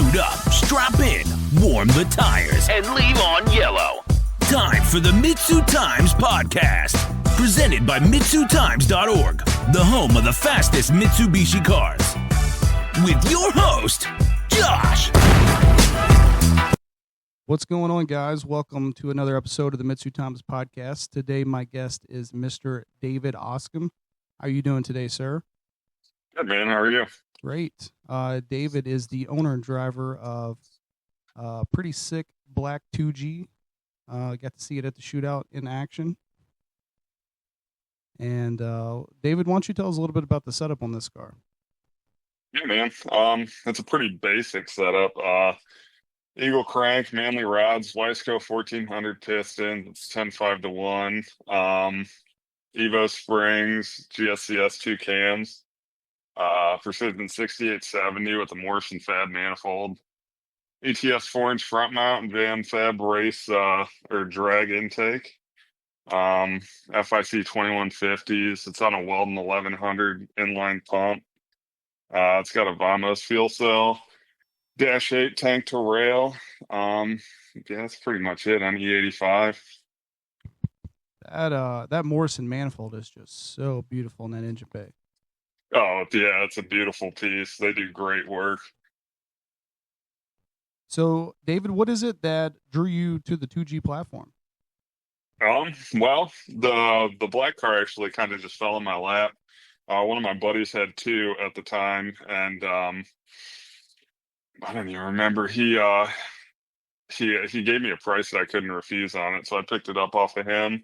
Suit up, strap in, warm the tires, and leave on yellow. Time for the MitsuTimes podcast, presented by MitsuTimes.org, the home of the fastest Mitsubishi cars. With your host, Josh. What's going on, guys? Welcome to another episode of the MitsuTimes podcast. Today, my guest is Mr. David Oscom. How are you doing today, sir? Good, man. How are you? Great. David is the owner and driver of pretty sick black 2G. Got to see it at the shootout in action. And David, why don't you tell us a little bit about the setup on this car? Yeah, man. It's a pretty basic setup. Eagle crank, manly rods, Wiseco 1400 piston. It's 10.5-1. Evo springs, GSCS 2 cams. Precision 6870 with a Morrison fab manifold. ETS 4-inch front mount and Van Fab race or drag intake. FIC 2150s. It's on a Weldon 1100 inline pump. It's got a Vamos fuel cell. Dash 8 tank to rail. Yeah, that's pretty much it on E85. That Morrison manifold is just so beautiful in that engine bay. Oh, yeah, it's a beautiful piece. They do great work. So, David, what is it that drew you to the 2G platform? Well, the black car actually kind of just fell in my lap. One of my buddies had two at the time, and I don't even remember. He gave me a price that I couldn't refuse on it, so I picked it up off of him.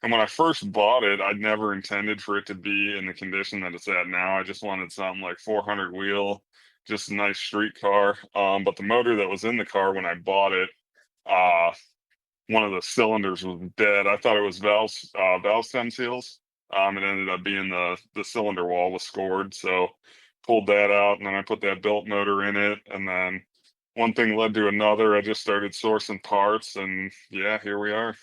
And when I first bought it, I'd never intended for it to be in the condition that it's at now. I just wanted something like 400 wheel, just a nice street car. But the motor that was in the car when I bought it, one of the cylinders was dead. I thought it was valve stem seals. It ended up being the cylinder wall was scored. So pulled that out, and then I put that built motor in it. And then one thing led to another. I just started sourcing parts, and yeah, here we are.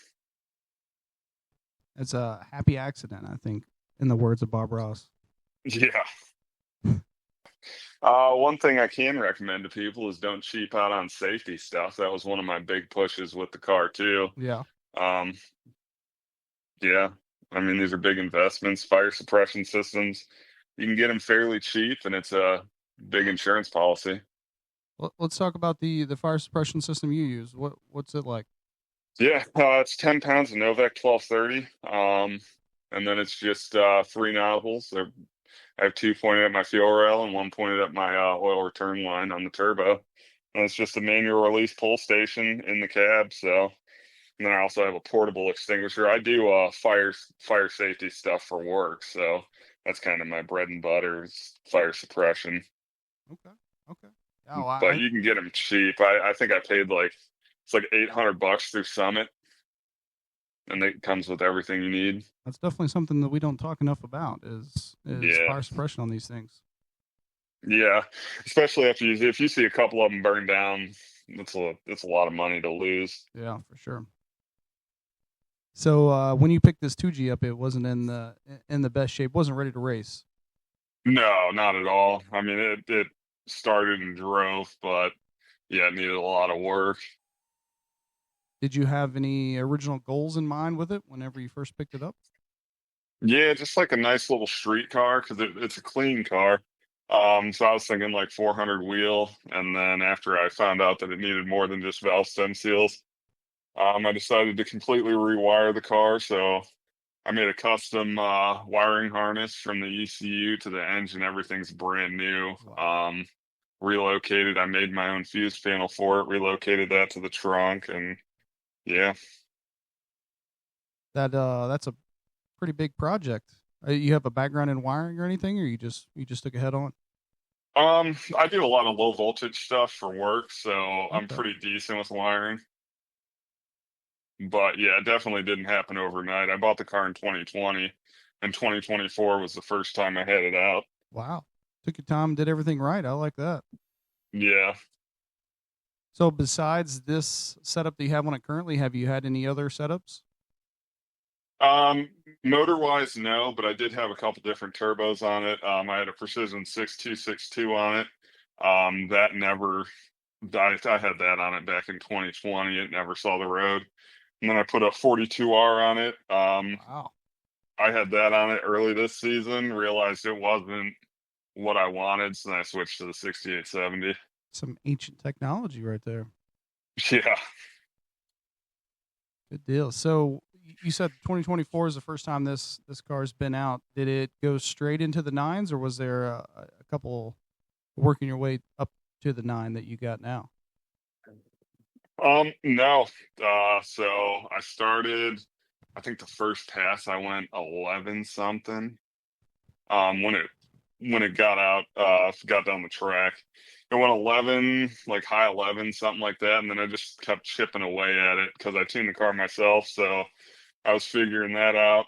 It's a happy accident, I think, in the words of Bob Ross. Yeah. One thing I can recommend to people is don't cheap out on safety stuff. That was one of my big pushes with the car too. Yeah. Yeah. I mean, these are big investments, fire suppression systems. You can get them fairly cheap, and it's a big insurance policy. Well, let's talk about the fire suppression system you use. What's it like? Yeah, it's 10 pounds of Novak 1230. And then it's just 3 nozzles. I have 2 pointed at my fuel rail and 1 pointed at my oil return line on the turbo. And it's just a manual release pull station in the cab. So, and then I also have a portable extinguisher. I do fire safety stuff for work. So that's kind of my bread and butter is fire suppression. Okay. Oh, But you can get them cheap. I think I paid it's like $800 through Summit, and it comes with everything you need. That's definitely something that we don't talk enough about is fire suppression on these things. Yeah, especially if you see a couple of them burn down, it's a lot of money to lose. Yeah, for sure. So when you picked this 2G up, it wasn't in the best shape. Wasn't ready to race. No, not at all. I mean, it started and drove, but yeah, it needed a lot of work. Did you have any original goals in mind with it whenever you first picked it up? Yeah, just like a nice little street car because it's a clean car. So I was thinking like 400 wheel, and then after I found out that it needed more than just valve stem seals, I decided to completely rewire the car. So I made a custom wiring harness from the ECU to the engine. Everything's brand new. Relocated. I made my own fuse panel for it. Relocated that to the trunk, and yeah. That's a pretty big project. You have a background in wiring or anything, or you just took a head on? I do a lot of low voltage stuff for work, so Okay. I'm pretty decent with wiring. But yeah, it definitely didn't happen overnight. I bought the car in 2020, and 2024 was the first time I had it out. Wow. Took your time, did everything right. I like that. Yeah. So besides this setup that you have on it currently, have you had any other setups? Motor wise, no, but I did have a couple different turbos on it. I had a Precision 6262 on it. That never, I had that on it back in 2020. It never saw the road. And then I put a 42R on it. Wow. I had that on it early this season, realized it wasn't what I wanted, so then I switched to the 6870. Some ancient technology right there. Yeah. Good deal. So you said 2024 is the first time this car's been out. Did it go straight into the nines, or was there a couple working your way up to the 9 that you got now? No. So I started, I think the first pass I went 11 something. When it got out, got down the track. It went 11, like high 11, something like that, and then I just kept chipping away at it because I tuned the car myself, so I was figuring that out.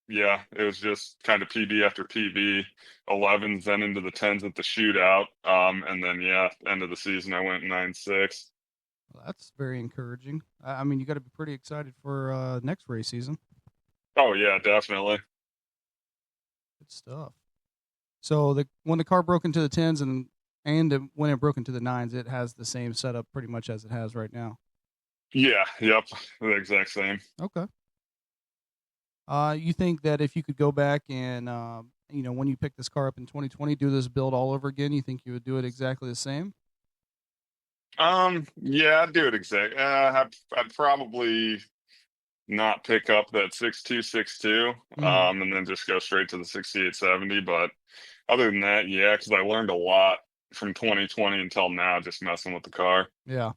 Yeah, it was just kind of PB after PB, 11s, then into the 10s at the shootout, and then yeah, end of the season I went 9.6. Well, that's very encouraging. I mean, you got to be pretty excited for next race season. Oh yeah, definitely. Good stuff. So when the car broke into the 10s and when it broke into the 9s, it has the same setup pretty much as it has right now. Yeah, yep, the exact same. Okay. You think that if you could go back and when you pick this car up in 2020, do this build all over again, you think you would do it exactly the same? Yeah, I'd do it exact. I'd probably not pick up that 6262, Mm-hmm. and then just go straight to the 6870. But other than that, yeah, because I learned a lot from 2020 until now, just messing with the car. Yeah.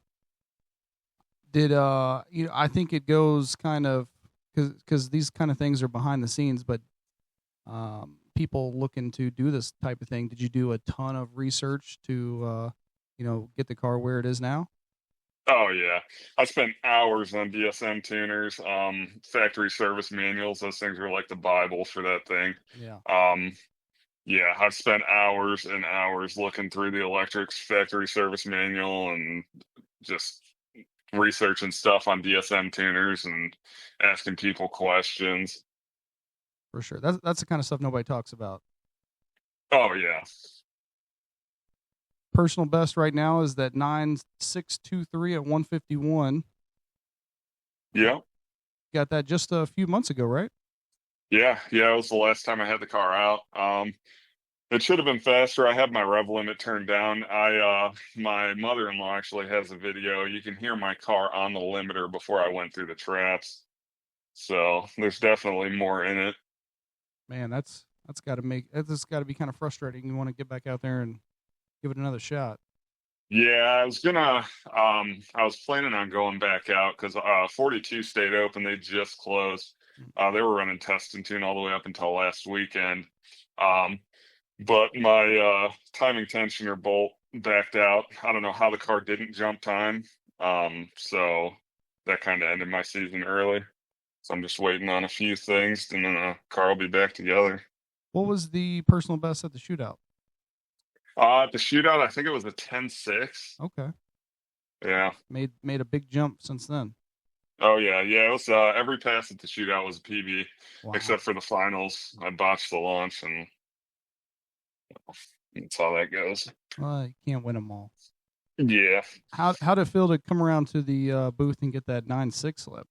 Did I think it goes kind of because these kind of things are behind the scenes, but people looking to do this type of thing. Did you do a ton of research to get the car where it is now? Oh yeah, I spent hours on DSM tuners, factory service manuals. Those things are like the Bible for that thing. Yeah, Um, yeah, I've spent hours and hours looking through the electrics factory service manual and just researching stuff on DSM tuners and asking people questions. for sure. That's the kind of stuff nobody talks about. Oh yeah. Personal best right now is that 9623 at 151. Yeah. Got that just a few months ago, right? Yeah. Yeah. It was the last time I had the car out. It should have been faster. I had my rev limit turned down. My mother-in-law actually has a video. You can hear my car on the limiter before I went through the traps. So there's definitely more in it. Man, that's got to be kind of frustrating. You want to get back out there and give it another shot. Yeah, I was planning on going back out because 42 stayed open. They just closed. They were running test and tune all the way up until last weekend. Um, but my timing tensioner bolt backed out. I don't know how the car didn't jump time. So that kind of ended my season early. So I'm just waiting on a few things, and then the car will be back together. What was the personal best at the shootout? The shootout, I think it was a 10.6. Okay, Yeah. made a big jump since then. Oh yeah, yeah. It was every pass at the shootout was a PB, Wow. except for the finals. I botched the launch, and that's how that goes. Well, you can't win them all. Yeah. How'd it feel to come around to the booth and get that 9.6 slip?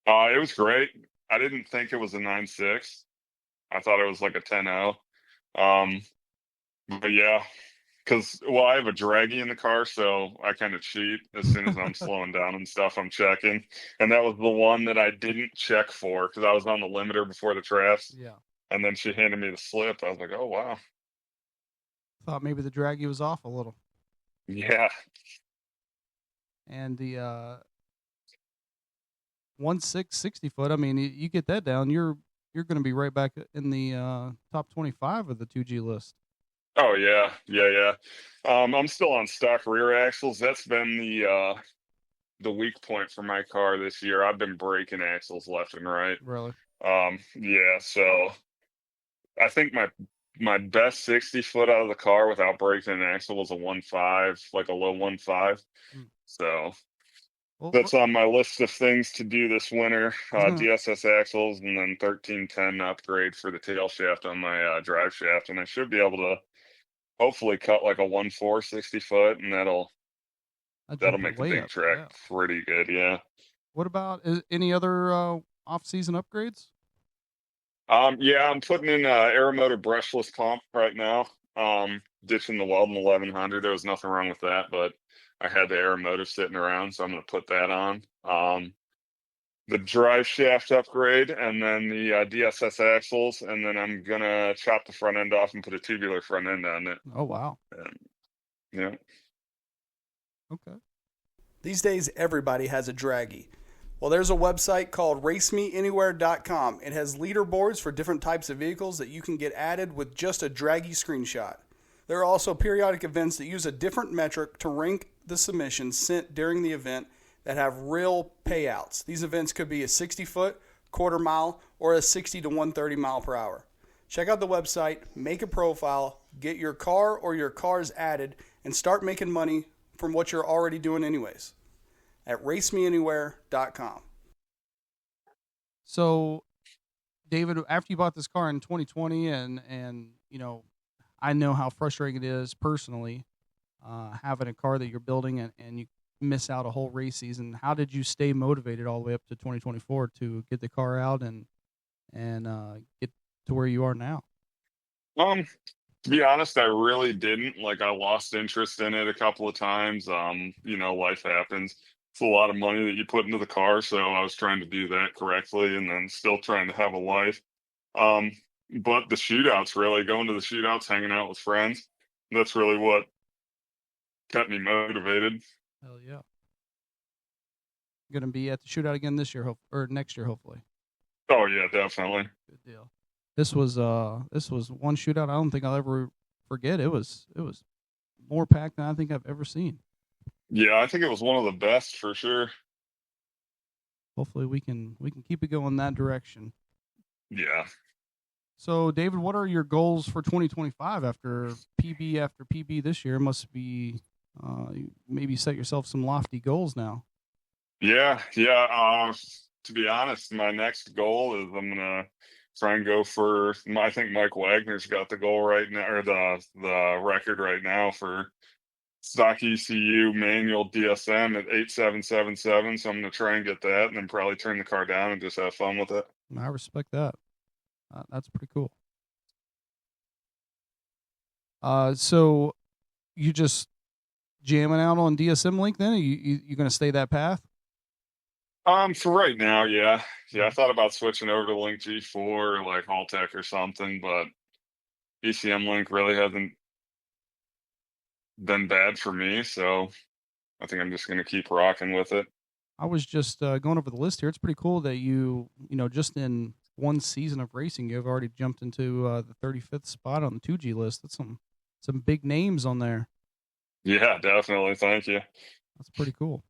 It was great. I didn't think it was a 9.6. I thought it was like a 10.0. Um, but yeah, because well, I have a draggy in the car, so I kind of cheat as soon as I'm slowing down and stuff. I'm checking, and that was the one that I didn't check for because I was on the limiter before the traps, Yeah. and then she handed me the slip. I was like, oh wow, Thought maybe the draggy was off a little. yeah, And the 1.6 60 foot, I mean, you get that down, you're going to be right back in the top 25 of the 2G list. oh yeah, yeah, yeah. I'm still on stock rear axles. That's been the weak point for my car this year. I've been breaking axles left and right. Really? Yeah, so I think my best 60 foot out of the car without breaking an axle was a 1.5, like a low 1.5. Hmm. So Well, that's on my list of things to do this winter. I was gonna, DSS axles and then 1310 upgrade for the tail shaft on my drive shaft, and I should be able to hopefully cut like a 1.4 60 foot, and that'll make the big up. track Yeah. pretty good. Yeah. What about any other off-season upgrades? Yeah, I'm putting in Aeromotor brushless pump right now. Ditching the Weldon 1100. There was nothing wrong with that, but I had the Aeromotor sitting around, so I'm going to put that on. The drive shaft upgrade, and then the DSS axles, and then I'm going to chop the front end off and put a tubular front end on it. Oh, wow. Yeah. Okay. These days, everybody has a draggy. Well, there's a website called RaceMeAnywhere.com. It has leaderboards for different types of vehicles that you can get added with just a draggy screenshot. There are also periodic events that use a different metric to rank the submissions sent during the event that have real payouts. These events could be a 60-foot, quarter mile, or a 60 to 130 mile per hour. Check out the website, make a profile, get your car or your cars added, and start making money from what you're already doing anyways at RaceMeAnywhere.com. So, David, after you bought this car in 2020, and you know, I know how frustrating it is personally having a car that you're building and you miss out a whole race season. How did you stay motivated all the way up to 2024 to get the car out and get to where you are now? To be honest, I really didn't. Like, I lost interest in it a couple of times. Life happens. It's a lot of money that you put into the car, so I was trying to do that correctly and then still trying to have a life. But the shootouts, really, going to the shootouts, hanging out with friends, that's really what kept me motivated. Hell yeah. Going to be at the shootout again this year, or next year, hopefully. Oh, yeah, definitely. Good deal. This was one shootout I don't think I'll ever forget. It was more packed than I think I've ever seen. Yeah, I think it was one of the best for sure. Hopefully we can keep it going that direction. Yeah. So, David, what are your goals for 2025 after PB this year? Must be maybe set yourself some lofty goals now. Yeah. To be honest, my next goal is I'm gonna try and go for. I think Mike Wagner's got the goal right now, or the record right now for stock ECU manual DSM at 8777. So I'm gonna try and get that, and then probably turn the car down and just have fun with it. I respect that. That's pretty cool. So you just jamming out on DSM Link then? Are you going to stay that path? For right now, yeah. I thought about switching over to Link G4 or like Haltech or something, but ECM Link really hasn't been bad for me, so I think I'm just going to keep rocking with it. I was just going over the list here. It's pretty cool that you just in one season of racing, you've already jumped into the 35th spot on the 2G list. That's some big names on there. Yeah, definitely. Thank you. That's pretty cool.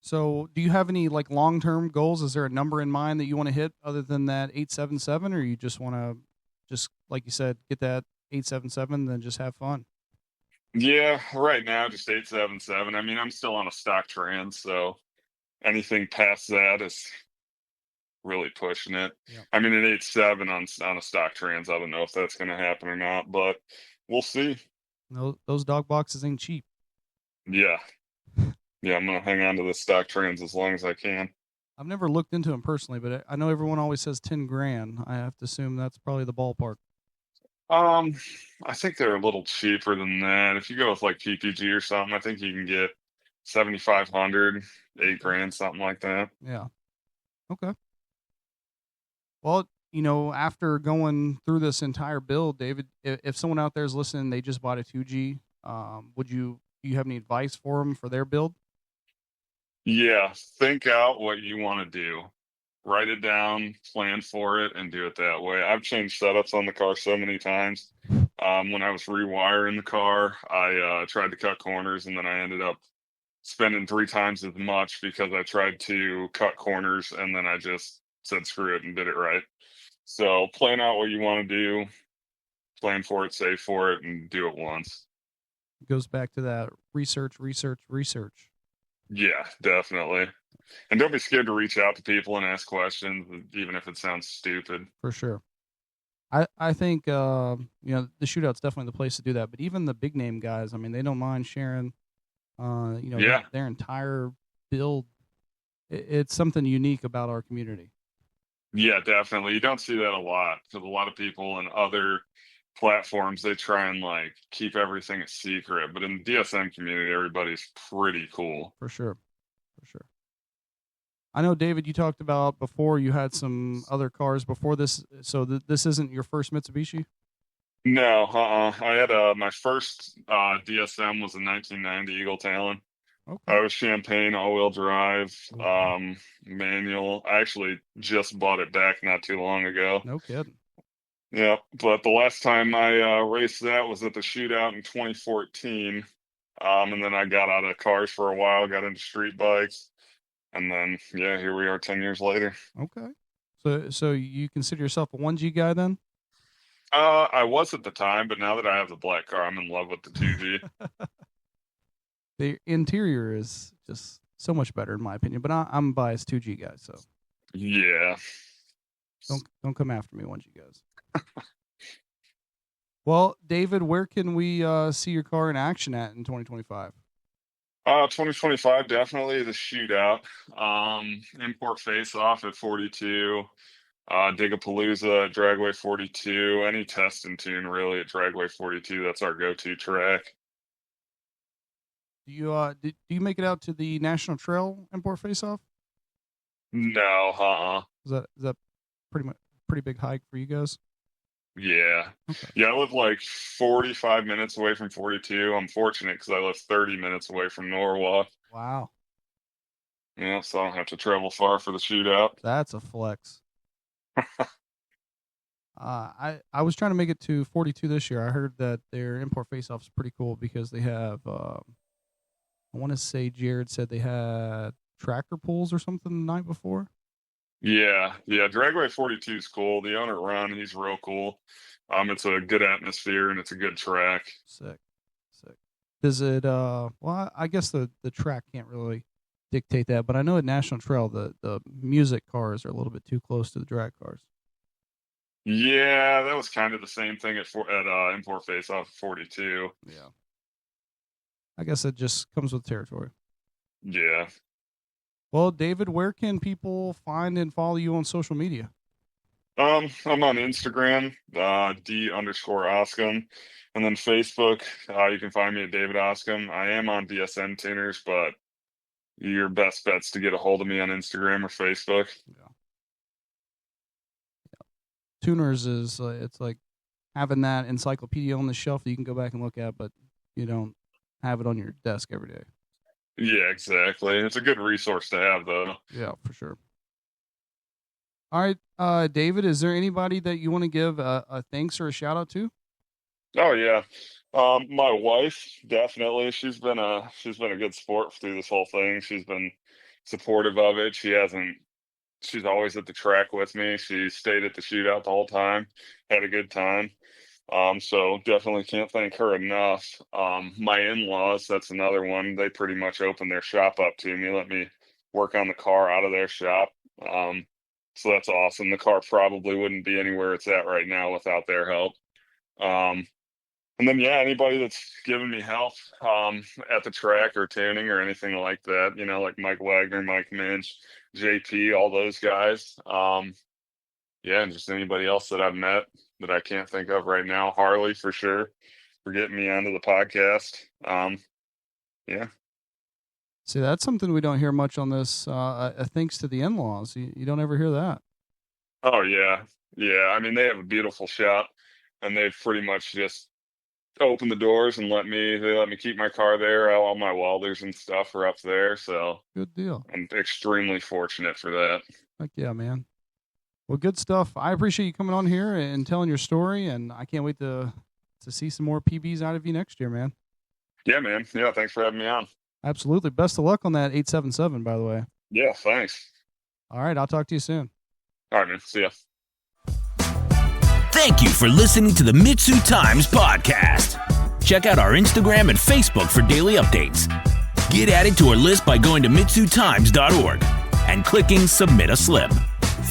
So, do you have any like long-term goals? Is there a number in mind that you want to hit other than that 877, or you just want to, just like you said, get that 877, then just have fun? Yeah, right now just 877. I mean, I'm still on a stock trans, so anything past that is really pushing it. Yep. I mean, an 8.7 on a stock trans, I don't know if that's going to happen or not, but we'll see. No, those dog boxes ain't cheap. Yeah. Yeah, I'm going to hang on to the stock trans as long as I can. I've never looked into them personally, but I know everyone always says 10 grand. I have to assume that's probably the ballpark. I think they're a little cheaper than that. If you go with like PPG or something, I think you can get 7,500, 8 grand, something like that. Yeah. Okay. Well, after going through this entire build, David, if someone out there is listening, they just bought a 2G, do you have any advice for them for their build? Yeah, think out what you want to do. Write it down, plan for it, and do it that way. I've changed setups on the car so many times. When I was rewiring the car, I tried to cut corners, and then I ended up spending 3 times as much because I tried to cut corners, and then I just said screw it and did it right. So plan out what you want to do, plan for it, save for it, and do it once. It goes back to that research. Yeah, definitely. And don't be scared to reach out to people and ask questions, even if it sounds stupid. For sure. I think the shootout's definitely the place to do that. But even the big name guys, I mean, they don't mind sharing, their entire build. It's something unique about our community. Yeah, definitely. You don't see that a lot because a lot of people in other platforms, they try and like keep everything a secret. But in the DSM community, everybody's pretty cool. For sure. I know, David, you talked about before you had some other cars before this. So this isn't your first Mitsubishi? No, I had my first DSM was a 1990 Eagle Talon. Okay. I was Champagne all-wheel drive, manual. I actually just bought it back not too long ago. No kidding. Yeah, but the last time I raced that was at the shootout in 2014. And then I got out of cars for a while, got into street bikes. And then, yeah, here we are 10 years later. Okay. So you consider yourself a 1G guy then? I was at the time, but now that I have the black car, I'm in love with the 2G. The interior is just so much better in my opinion, but I'm a biased 2G guy, so. Yeah. Don't come after me, 1G guys. Well, David, where can we see your car in action at in 2025? 2025, definitely the shootout. Import face-off at 42. Digapalooza at Dragway 42. Any test and tune really at Dragway 42. That's our go-to track. Do you make it out to the National Trail Import face-off? No, Is that pretty big hike for you guys? Yeah. Okay. Yeah, I live like 45 minutes away from 42. I'm fortunate because I live 30 minutes away from Norwalk. Wow. Yeah, so I don't have to travel far for the shootout. That's a flex. I was trying to make it to 42 this year. I heard that their import face-off is pretty cool because they have, I want to say Jared said they had tractor pulls or something the night before. Yeah, Dragway 42 is cool. The owner, Ron, he's real cool. It's a good atmosphere and it's a good track. Sick. Does it, well, I guess the track can't really dictate that, but I know at National Trail, the music cars are a little bit too close to the drag cars. Yeah, that was kind of the same thing at Import Face Off 42. Yeah. I guess it just comes with territory. Yeah. Well, David, where can people find and follow you on social media? I'm on Instagram, D_Oscom, and then Facebook. You can find me at David Oscom. I am on DSM Tuners, but your best bet's to get a hold of me on Instagram or Facebook. Yeah. Tuners is it's like having that encyclopedia on the shelf that you can go back and look at, but you don't have it on your desk every day. Yeah, exactly. It's a good resource to have, though. Yeah, for sure. All right, David, is there anybody that you want to give a thanks or a shout out to? Oh yeah, my wife definitely. She's been a good sport through this whole thing. She's been supportive of it. She's always at the track with me. She stayed at the shootout the whole time. Had a good time. So definitely can't thank her enough. My in-laws, that's another one. They pretty much opened their shop up to me, let me work on the car out of their shop. So that's awesome. The car probably wouldn't be anywhere it's at right now without their help. And then, yeah, anybody that's given me help at the track or tuning or anything like that, like Mike Wagner, Mike Minch, JP, all those guys. Yeah, and just anybody else that I've met that I can't think of right now. Harley, for sure, for getting me onto the podcast. Yeah. See, that's something we don't hear much on this. Thanks to the in-laws. You don't ever hear that. Oh, yeah. Yeah, I mean, they have a beautiful shop, and they've pretty much just opened the doors and let me keep my car there. All my welders and stuff are up there, so good deal. I'm extremely fortunate for that. Heck yeah, man. Well, good stuff. I appreciate you coming on here and telling your story, and I can't wait to see some more PBs out of you next year, man. Yeah, man. Yeah, thanks for having me on. Absolutely. Best of luck on that 877, by the way. Yeah, thanks. All right, I'll talk to you soon. All right, man. See ya. Thank you for listening to the MitsuTimes podcast. Check out our Instagram and Facebook for daily updates. Get added to our list by going to MitsuTimes.org and clicking Submit a Slip.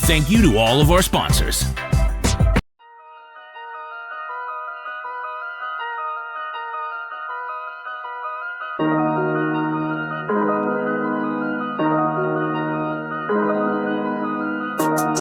Thank you to all of our sponsors.